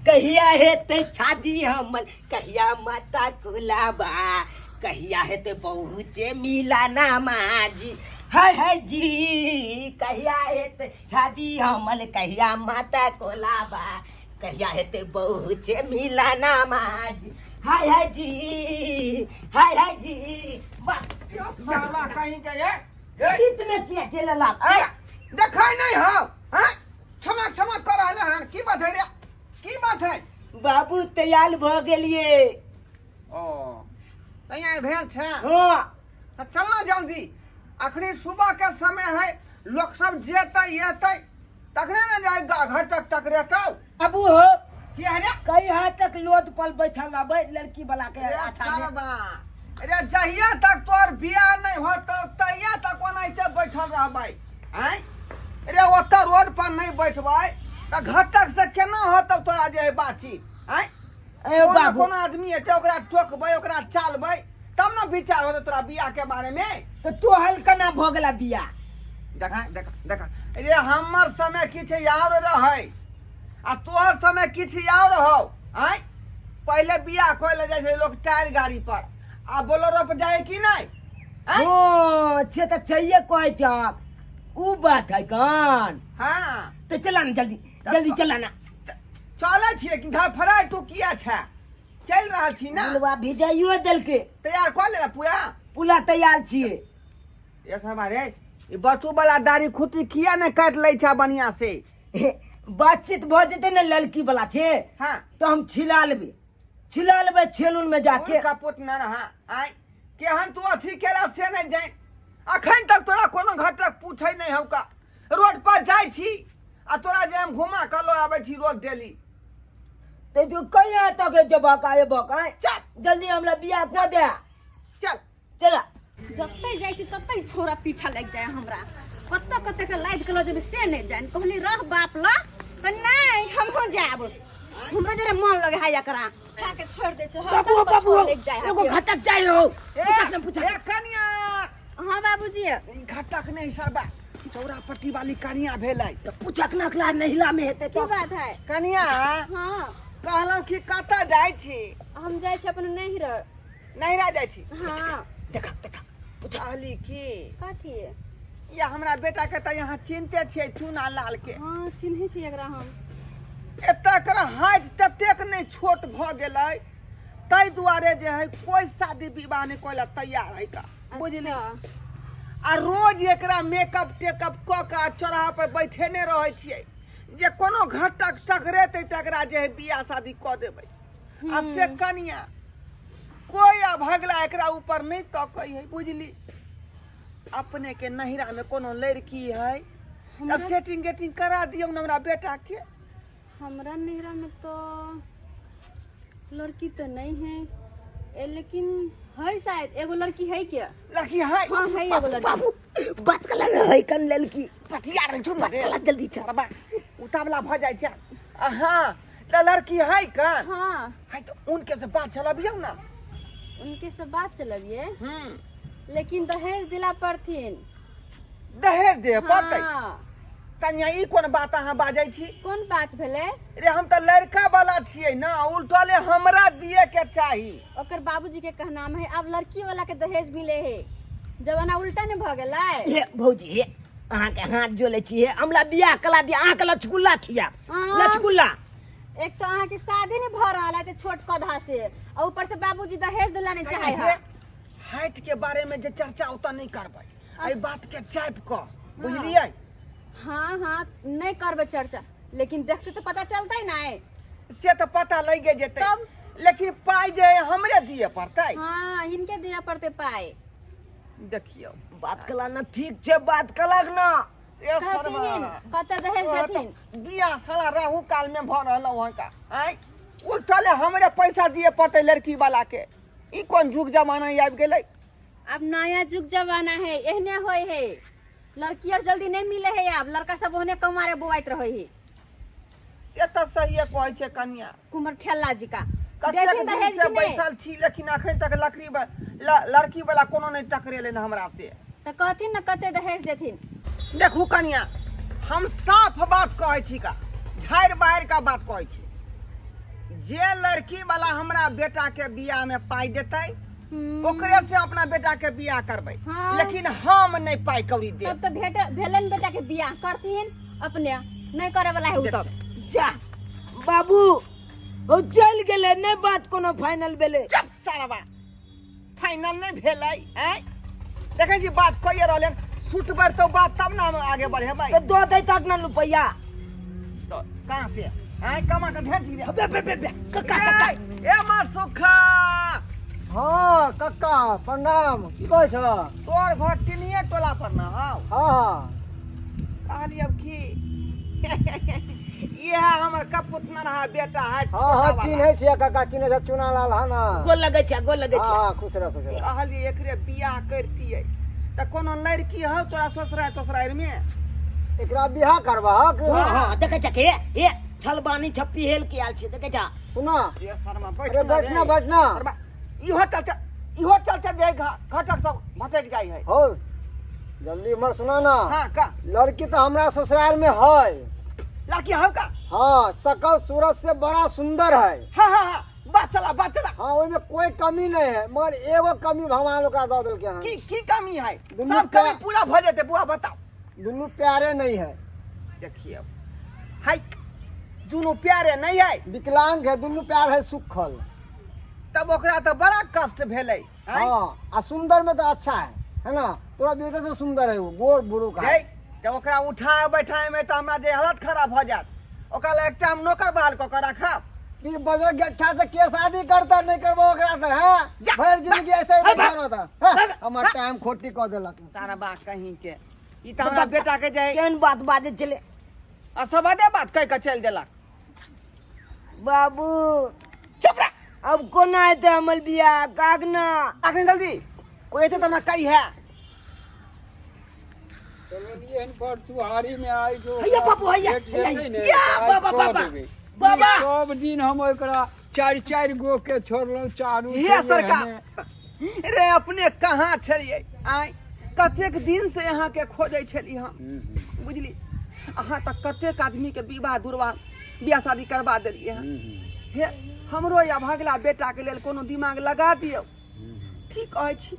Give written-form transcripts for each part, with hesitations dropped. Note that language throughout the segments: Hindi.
कहिया हेते शादी हमर कहिया माता कुलाबा कहिया हेते बहुचे मिलाना माजी हाय जी कहिया हेते शादी हमर कहिया माता कुलाबा कहिया हेते बहुचे मिलाना माजी हाय जी साला कहीं के ये बीच में क्या चलला देखाई नहीं हो हैं क्षमा क्षमा कर रहले हन की बात है रे की बात है बाबू तैयार भ गेलिए ओ तैयार भेल छे हां तो चलना जल्दी अखनी सुबह के समय है लोग सब जेतै येतै तखने न जाएगा घर तक टकरेतौ अबू हो की है रे कई हाथ तक लोद पर बैठल रहबै लड़की वाला के अरे आशा में सालबा अरे जहिया तक तोर बियाह नहीं होतो तहिया तक ओनाइते बैठल रहबै हैं अरे ओतऽ रोड पर नहीं बैठबै त घर तक से केना होतौ तोरा जे बातचीत हैं ए बाबू कोनो आदमी है ओकरा टोकबै ओकरा चालबै तब न विचार होतौ तोरा बियाह के बारे में तो तोहल कना भ गेला बिया देखा देखा देखा अरे हमर समय किछ और रहै आ तोहर समय किछ और हो हैं पहले बियाह कोइ ले जाय छै लोग टायर गाड़ी पर आ बोलेरो पर जाए कि नहीं हैं ओ छे त चाहिए कोई चाक ऊ बात है कान हां तो चला ना जल्दी जल्दी चला ना चले छिए कि घर फराय तू किया छै चल रहल छी ना बुलवा भिजाइयो देल के तैयार कर ले पूरा पूरा तैयार छिए ये सब रे ई बटू वाला दाढ़ी खुटी किया नहीं काट लै छै बढ़िया से बातचीत भ जेते ना लड़की वाला छे हां तो हम छिला लेबे छेलून में जाके कपूत न रहा आई केहन तू अथी केला से नहीं जाए अखन तक तोरा कोनो घर तक पूछै नहीं हौ का रोड पर जाय छी आ तोरा जे हम घुमा कलो आबै छी रोज डेली ते तू कहिया तक जबा काए बकाए चल जल्दी हमरा बियाह को दे चल चला जत्ते जाइ छी तत्ते छोरा पीछा लग जाए हमरा कत्ते कत्ते के लाइद कलो जब से नहीं जान कहली रह बाप ला नहीं हम हो जाब हमरा जरे मन लगे है एकरा खा के छोड़ दे छ बाबू लग जाए एगो घटक चाहिए हो पूछा ए कनिया हां बाबूजी ई घटक नहीं सरबा चौरा पट्टी वाली कनिया भेलै तो पूछक नखला नहिला में हेते की तो बात है कनिया हां कहलौ कि कता जाय छी हम जाइ छी अपन नहिरा नहिरा जाय छी हां देखा कहली की कथी या हमरा बेटा के त यहाँ चिन्हते छियै चूना लाल के हां चिन्है छी एकरा हम एता कर हाइट ततेक नहीं छोट भ गेलै तै दुआरे जे है कोई शादी विवाह नहीं कोइला तैयार है का बुझली आ रोज एकरा मेकअप टेकअप क के चौराहा पर बैठेने रहै छियै जे कोनो घटक टकरेतै तकरा जे है बियाह शादी क देबै आ से कनिया कोई अभगला एकरा ऊपर नहीं तकै है बुझली अपने के नहिरा में कोनो लड़की है सेटिंग गेटिंग करा दियौ न हमरा बेटा के हमरा नहिरा में तो लड़की तो नहीं है लेकिन है शायद एगो लड़की है क्या लड़की है हां है एगो लड़की बाबू बात कला न है कन लड़की पटिया रे छुम रे चला जल्दी चल बा उतावला भ जाय छै हां त लड़की है का हां है तो उनके से बात चलाबियौ ना उनके से बात चलबिए लेकिन दहेज दिला पड़थिन दहेज दे पड़तै हां तनिया ई कोन बात अहाँ बाजै छी कौन बात भेले रे हम त लड़का वाला छियै ना उल्टले हमरा दिए के चाही ओकर बाबूजी के कहना है अब लड़की वाला के दहेज मिले है जवाना उल्टा ने भ गेलै हे भौजी हे अहाँ के हाथ जोले छी हे हमरा बियाह कला दिया अहाँ के लचकुल्ला खिया हाँ। लचकुल्ला एक तो अहाँ के शादी नहीं भ रहा है छोट कधा से और ऊपर से बाबूजी दहेज दिला नहीं चाहे है हाइट के बारे में जे चर्चा उतना नहीं करबै एई बात के चाप क बुझलियै हाँ हाँ नहीं करबे चर्चा लेकिन देखते तो पता चलता ही ना है से तो पता लगे जेतै तब लेकिन पाई जे है हमरे दिए पड़तै हाँ इनके दिया पड़ते पाए देखियो बात कला न ठीक छे बात कलक न ए कहथिन कते दहेज देथिन बियाह साला राहु काल में भ रहल वहां का आई उल्टले हमरे पैसा दिए पड़तै लड़की वाला के ई कोन जुग जमाना आबि गेलै अब नया जुग जमाना है एहने होय है लड़की और जल्दी नहीं मिले है अब लड़का सब ओहने कमारे बुआइत रहे है से त सही कहै छै कन्या कुमार ठेला जी का कतेक देथिन दिन दहेज से कि नहीं बैसल छी लेकिन अखन तक लड़की वाला कोनो नहीं टकरेले न हमरा से तो कहथिन न कते दहेज देथिन देखू कन्या हम साफ बात कहै छी का झाड़ बाहर का बात कहै छी जे लड़की वाला हमरा बेटा के बियाह में पाई देते ओकरे से अपना बेटा के बियाह करबै। हाँ। लेकिन हम नहीं पाई कौड़ी दे। तब तो भेलन बेटा के बियाह करथिन अपने, नहीं करे वाला है उ तब। जा बाबू ओ चल गेले नहीं बात कोनो फाइनल भेले। चुप सारा बात फाइनल नहीं भेलै हैं। देखे छी बात कहिए रहले सूट बर तो बात तब ना हम आगे बढ़े भाई। तो दो दे तक ना रुपया तो कहां से हैं कमा के भेज दे। बे बे बे कक्का ए मा सुखा हाँ कक्का प्रणाम की कहै छ? तोर घर टिनिए टोला पर ना हां हाँ कहली अब की ये है हमर कपूत नरहा बेटा है। हाँ हाँ चिन्है छियै कक्का, चिन्है छ चुनालाल है ना। गोल लगे छ गोल लगे छ। हाँ खुश रह खुश रह। कहली एकरे बियाह करतियै त कोनो लड़की हो तोरा ससुराल में एकरा बियाह करबहक? हां हां देखे छ के ए छलबानी छप्पी हेल के आल छ देखे छ। सुना ये शर्मा अरे बैठना बैठना। इहो चलते दे घटक सब भटक जाई है। हो जल्दी हमर सुना ना। हां का लड़की तो हमरा ससुराल में है। लड़की हो का? हाँ शकल सूरत से बड़ा सुंदर है। हां बात चला हाँ ओइमे कोई कमी नहीं है, मगर एगो कमी भगवान ओकरा दऽ देलकै हन। की कमी है? दुनू सब कमी पूरा भ जेते बुआ बताओ। दुनू प्यारे नहीं है। देखिए हाय दोनों प्यारे नहीं है, विकलांग है, दुनू प्यार है सुखल। तब ओकरा तो बड़ा कष्ट भेलै। हाँ आ सुंदर में तो अच्छा है ना? तोरा बेटे से सुंदर है वो, गोर बुरु का है। जब ओकरा उठाए बैठाए में तो हमरा जे हालत खराब भ जात। ओकरा एक टाइम नौकर बहाल क के रखब। कि बजे गट्ठा से के शादी करता नहीं करबो ओकरा से हैं? भर जिंदगी ऐसे ही बैठा रहता। हमर टाइम खोटी क देलक। सारा बात कहीं के ई त हमरा बेटा के जे केन बात बाजे चले असबदे बात कह के चल देलक। बाबू चुप रह। अब कोना हेते हमर बियाह कागना आखिर जल्दी कोई ऐसे तो ना कही है। चलिए पर तुहारी में आई जो हैया बाबू हैया बाबा बाबा बाबा सब दिन हम ओकरा चार गो के छोड़लौ चारू। हे सरकार रे अपने कहाँ छलिए आय कतेक दिन से यहाँ के खोजे छली हम बुझली। अहाँ तक कतेक आदमी के विवाह दुर्वाह बियाह शादी करवा देलिए हैं। हे हमरो या भगला बेटा के लेल कोनो दिमाग लगा दियो। की कहै छी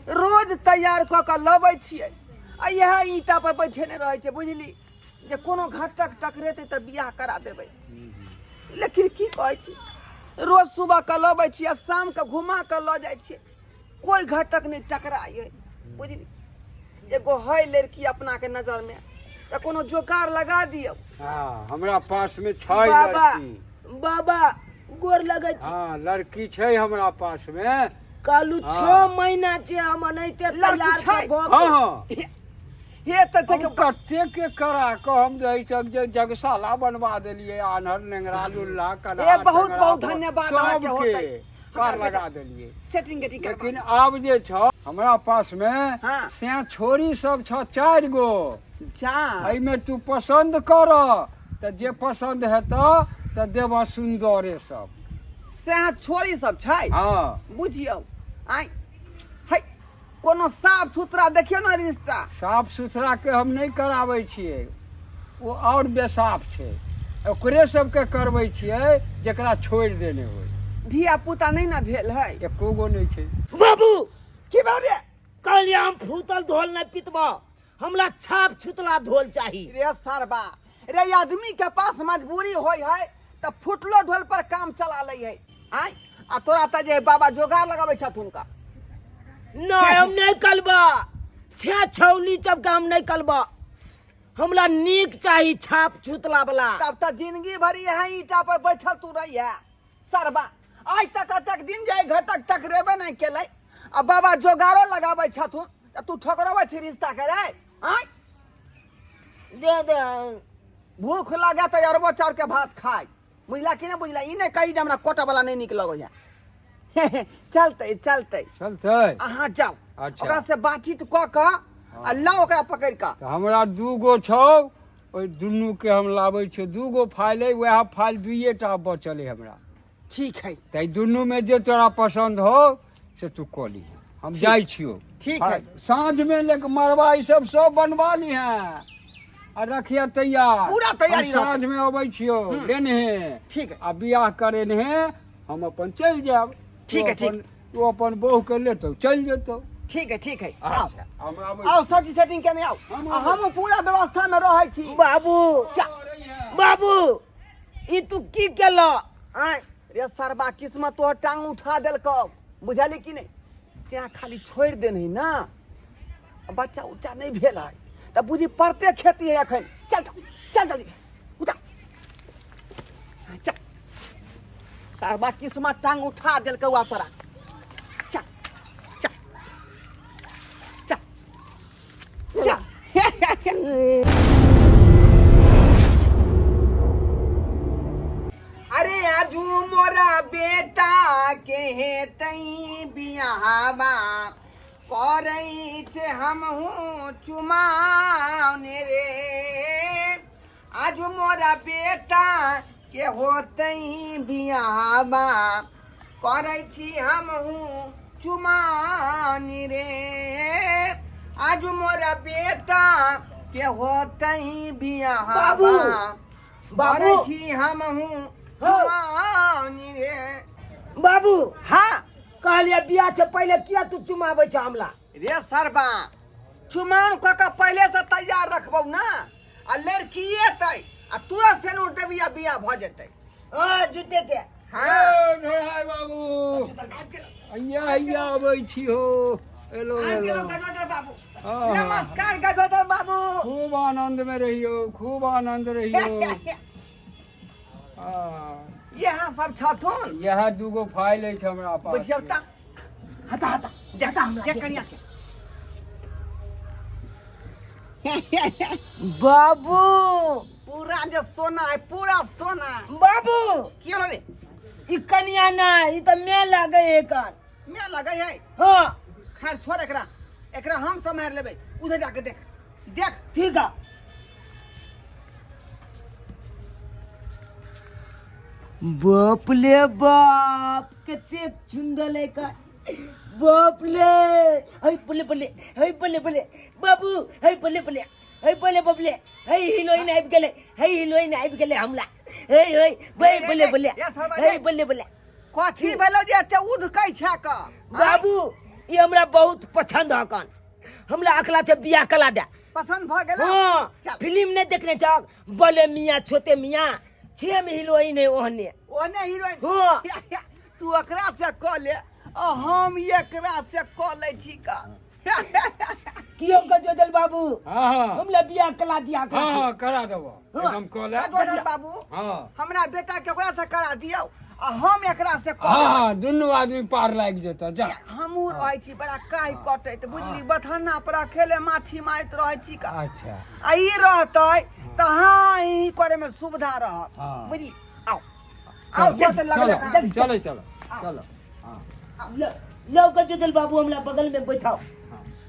रोज तैयार क के लबै छियै आ यह ईटा पर बैठेने रहै छै बुझली जे कोनो घटक टकरेते त बियाह करा देबै। लेकिन की कहै छी रोज सुबह के लबै छियै शाम के घुमा के ल जाइ छियै कोई घटक नहीं टकराए बुझली। एगो है लड़की अपना के नजर में त कोनो जोकार लगा दियो। हाँ हमरा पास में छै बाबा लड़की। बाबा गोर लगे छी। हाँ लड़की छै हमरा पास में। कालू 6 महीना से हम अनैते तैयार छै। भ हाँ हाँ हे त हम कते के करा के हम दही जगशाला बनवा देलिए आनर नेंगरा लुल्ला कना। ए बहुत बहुत धन्यवाद अहाँ के सबके होतै। पार लगा देलिए। सेटिंग के लेकिन आब जे छ हमरा पास में हाँ। से छोरी सब छ 4 गो। जा एहिमे तू पसंद कर त जे पसंद हेतौ त देबा सुंदरे सब। से छोरी सब छै हाँ बुझियो आय है कोनो साफ सुथरा देखियो ना रिश्ता। साफ सुथरा के हम नहीं कराबै छियै, वो और बेसाफ छै ओकरे सबके करबै छियै जेकरा छोड़ देने होय। धिया पुता नहीं ना भेल है। एको गो नहीं छै। बाबू की बाबे कहलिए हम फूतल धोल नहीं पितबो, हमरा छाप छुतला धोल चाही। रे सरबा रे आदमी के पास मजबूरी होय है त फुटलो ढोल पर काम चला लै है। आय आ तोरा त जे बाबा जोगार लगाबै छथुन का नहीं हम नहीं कलबा छे छौली चबका हम नहीं कलबा। हमरा नीक चाही छाप छुतला वाला। तब त जिंदगी भरी यहाँ ईटा पर बैठल तू रही है सरबा। आज तक दिन जाए घटक टकरेबे नहीं केले आ बाबा जोगारो लगाबै छथुन त तू ठकरबै छी रिश्ता के रे। आय दे दे भूख लगे तो अरबो चाउर के भात खाए बुझला कि नहीं बुझला। ई नहीं कही जे हमरा कोटा वाला नहीं निक लगो है। चलते चलते चलतै अहाँ जाओ अच्छा। ओकरा से बातचीत क के आ लाओ ओकरा पकड़ के। त हमरा 2 गो छौ ओइ दुनू के हम लाबै छियै। 2 गो फाइल है वह फाइल 2 टा बचल है हमरा। ठीक है त दुनू में जे तोरा पसंद हो से तू कली। हम जाई छियो। ठीक है। साँझ में लेके मरवा ई सब बनवा ली है। आ रखिए तैयार। पूरा तैयारी हम साँझ में अबै छियो लेने ठीक है। आ बियाह करे ने हम अपन चल जाब। ठीक है, ठीक। तू अपन बहू के लेतो चल जेतो। ठीक है, ठीक है। आओ अच्छा हम आबै आओ सब्जी सेटिंग केने आओ। हम पूरा व्यवस्था में रहै छी। बाबू बाबू ई तू की केलो? रे सरबा किस्मत तोहर टांग उठा देलकौ, बुझली कि नहीं? से खाली छोड़ देनी ना, बच्चा उच्चा नहीं भेल है तब बुझी पड़ते खेती है अखन। चल चल जल्दी उठा चल। सरबा किस्मत टांग उठा देलकौ तोरा। चल चल चल चल। अरे आजू मोरा बेटा के हेतई बियाहबा करई से हम हूँ चुमावने रे। आजू मोरा बेटा के होतई बियाहबा करई छी हम हूँ चुमावने रे। आजू मोरा बेटा के होतई बियाहबा करई छी हम हूँ चुमावने रे। बाबू हाँ कहलिए बियाह से पहले किया तू चुमावे छ हमला? रे सरबा चुमान क के पहले से तैयार रखबौ ना, आ लड़की एतै आ तुरंत सेनुर देबी आ बियाह भ जेतै। जुटे के हाँ ढोढ़ाई बाबू अइया अबै छियो। हेलो आबि गेलौ हेलो गजोदर बाबू। हाँ। नमस्कार गजोदर बाबू। खूब आनंद में रहियो, खूब आनंद रहियो। यहाँ सब छथुन यह दूगो फाइल है हमरा पास। बुझियौ त हटा हटा देखता देख कनिया के। बाबू पूरा जे सोना है पूरा सोना। बाबू की हो रे? ई कन्या ना ई त मैं लागे एकर। मैं लगै है। हां खैर छोड़ एकरा, एकरा हम सम्हार लेबै। उधर जाके देख देख। ठीक है। बाप ले बाप कितने सुंदर है का। बाप ले हई बल्ले बल्ले हई बल्ले बल्ले बाबू हई बल्ले बल्ले हई बल्ले बल्ले हई हिलोइन आबि गेले हई हिलोइन आबि गेले हमला हई हई बई बल्ले बल्ले हई बल्ले बल्ले कथी भेलौ जे एते उधकै छै का? बाबू ये हमरा बहुत पसंद है कान। हमला अखला से बियाह कला दे। पसंद भ गेलै? हां फिल्म ने देखने छ बड़े मियां छोटे मियां छे में हिलोइन है ओहने ओने हीरोइन। हां तू एकरा से क ले आ हम एकरा से क लै छी का। कियो गजोदल बाबू हाँ हमला बियाह कला दिया कर। हाँ करा देबो एकदम कॉल है। गजोदर बाबू हाँ हमरा बेटा के ओकरा से करा दियौ आ हम एकरा से क हाँ लेबै। हाँ दुनू आदमी पार लाग जेता जा। हमहू रहै छी बड़ा काहि कटैत बुझली, बथन्ना पर खेले माछी मारैत रहै छी का। अच्छा आ ई रहतै त हाँ ई करे में सुविधा रहत। हाँ। बुझली आओ आओ चल लगले। चलो चलो चलो। लो गजोदल बाबू हमला बगल में बैठाओ।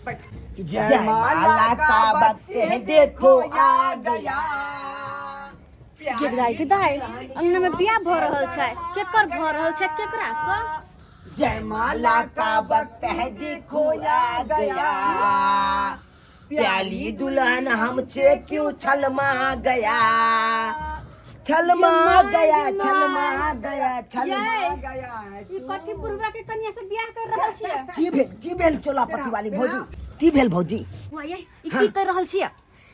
बैठ। जयमाला का वक्त है देखो आ गया। केकरा के दाई अंगना में बियाह भ रहल छै, केकर भ रहल छै, केकरा से? जयमाला का वक्त है देखो आ गया। प्याली दुल्हन हमसे क्यों छलमा गया। छलमा गया छलमा गया छलमा गया। ई कथी बुढ़वा के कन्या से बियाह कर रहल छियै? जी भेल चोलापति वाली भौजी की भेल भौजी? वाह ये ई की कर रहल छियै?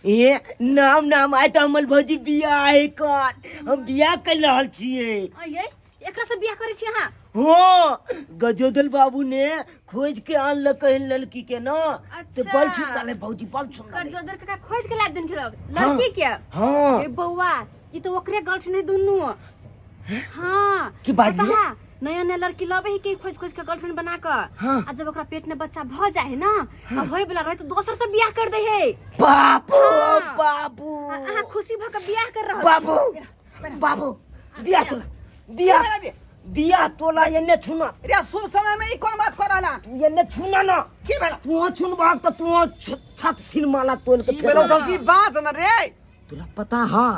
ए नाम नाम आय तो हमर भौजी बियाह है कर हम बियाह कर रहल छियै। ये एकरा से बियाह करे छियै अहाँ? हाँ गजोदल बाबू ने खोज के आनलक लड़की के ना तो अच्छा। बल छुट डाले भौजी बल छुट डाले। गजोदर का खोज के ला दिन लड़की के। हाँ ए बौआ ई तो ओकरे गर्लफ्रेंड है दुनू। हाँ की बात पता ये? है, नया नया लड़की लबे ही के खोज खोज के गर्लफ्रेंड बना कर। हाँ। आ जब ओकरा पेट में बच्चा भ जाए ना अब होय वाला रहे तो दोसर से बियाह कर दे है। बाबू हाँ। बाबू अहाँ खुशी भ के बियाह कर रहल बाबू बाबू बियाह तोला बियाह बियाह तोला एने छुना। रे शुभ समय में ई कोन बात कर रहला? एने छुना ना की भेल? तू छुनबा त तू छक छिन माला तोल के की भेल जल्दी बात न रे। तोरा पता हा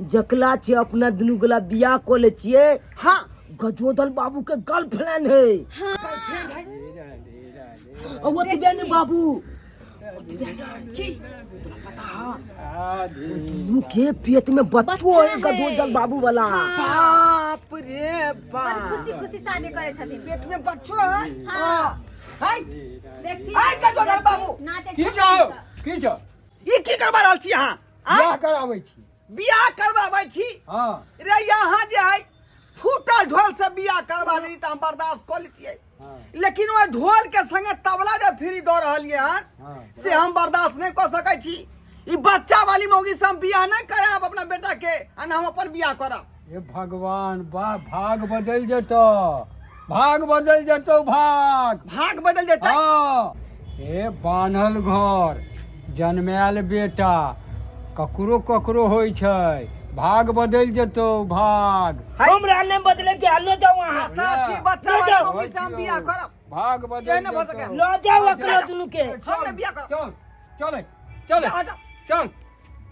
जकला छे अपना दुनू गला बियाह को ले छिए। हाँ गजोदल बाबू के गर्लफ्रेंड है। हाँ और वो तिबे ने बाबू के पेट में बच्चो है गदोजल बाबू वाला। बाप रे बाप, खुशी खुशी शादी करे छथिन। पेट में बच्चो है। हाँ हाय देखी हाय गदोजल बाबू, नाचे की छथिन जाओ सब। की जाओ ई की करबा रहल छी अहाँ? बियाह कराबै छी। बियाह करबाबै छी? हाँ रे यहाँ जे है फूटल ढोल से बियाह करबा ली त हम बर्दाश्त कर लेतियै, हाँ लेकिन वो ढोल के संगे तबला जे फ्री दऽ रहलियै हन हाँ से हम बर्दाश्त नहीं कर सकै छी। ई बच्चा वाली मौगी से हम बियाह नहीं कराब अपना बेटा के, आ ना हम अपन बियाह करब। ये भगवान बा भाग बदल जेतो, भाग बदल जेतो, भाग। भाग बदल जेतै। हाँ ए बान्हल घर, जन्मायल बेटा ककरो ककरो होइ छै, भाग बदल जेतो, भाग। हमरा ने बदले के लो जाओ वहां। छी बच्चा ले वाली जाओ। मौगी से हम बियाह करब। भाग ये बदल न भऽ सकै। लो जाओ अकलो दुनु के। हम ने बियाह करब। चल चल चल जा, जा। चल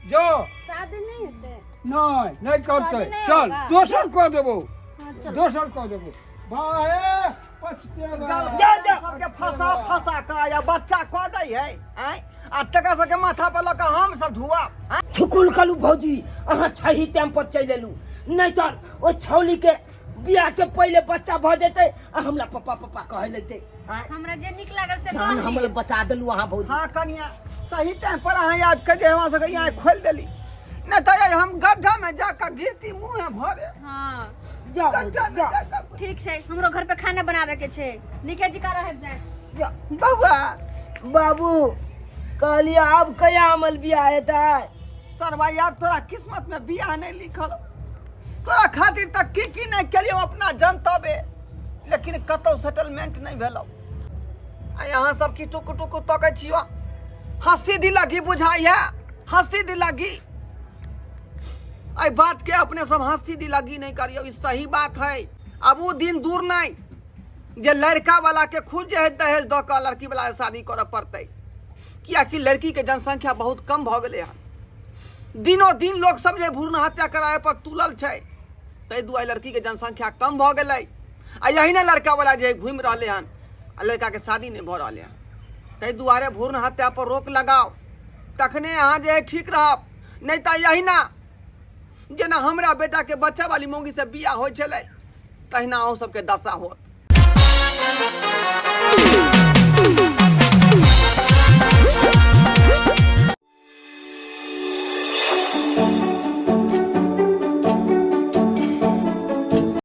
जो शादी नहीं हेतै। नहीं करते, शादी नहीं चल होगा। दोसर कऽ देबो, हाँ, चलो। दोसर कऽ देबो। बाहे पछतेबा। जा, जा। सबके फंसा फंसा के या बच्चा कऽ दै है, हैं? आ तका सबके माथा पर लऽ के हम सब धुआ। छुकुल कलू भौजी अहाँ सही टाइम पर चल एलू, नहीं तो ओ छौली के बियाह से पहले बच्चा भ जेतै आ हमरा पापा पापा कहे लगतै। हमरा जे नीक लागल से जान कह हमर बचा देलू अहाँ भौजी। हाँ कनिया सही टाइम पर अहाँ याद कर हमरा सबके यहाँ खोल देली, नहीं तो ये हम गड्ढा में जाकर गिरती मुँह भरे। हाँ जाओ गड्ढा में जाओ जाकर। ठीक छै, हमरो घर पे खाना बनावे के छै। निके जी का रह जाए। बउआ बाबू कहली अब कया अमल बियाह हेतै। सरवा यार तोरा किस्मत में बियाह नहीं लिखल, तोरा खातिर तक की नहीं करियो अपना जनतबे, लेकिन कतौ सेटलमेंट नहीं भेलो। आ यहाँ सब की टुकु टुकु तकै छियो, हंसी दिलगी बुझाई है, हंसी दिलगी। आई बात के अपने सब हंसी दिलगी नहीं करियो, ई सही बात है। अब वो दिन दूर नहीं जे लड़का वाला के खुद जे है दहेज दऽ के लड़की वाला से शादी करऽ पड़तै, कियाकि लड़की के जनसंख्या बहुत कम भ गेलै हन। दिनों दिन लोग सब जे भ्रूण हत्या कराए पर तुलल छै, ताहि दुआरे लड़की के जनसंख्या कम भ गेलै। आ यही ने लड़का वाला जे घूमि रहले हन आ लड़का के शादी नहीं भ रहले हन, ताहि दुआरे भ्रूण हत्या पर रोक लगाओ, तखने अहाँ जे है ठीक रहब। नहीं तो यही ना जेना हमरा बेटा के बच्चा वाली मौगी से बियाह होइ छलै, तहिना अहूँ सबके दशा होत।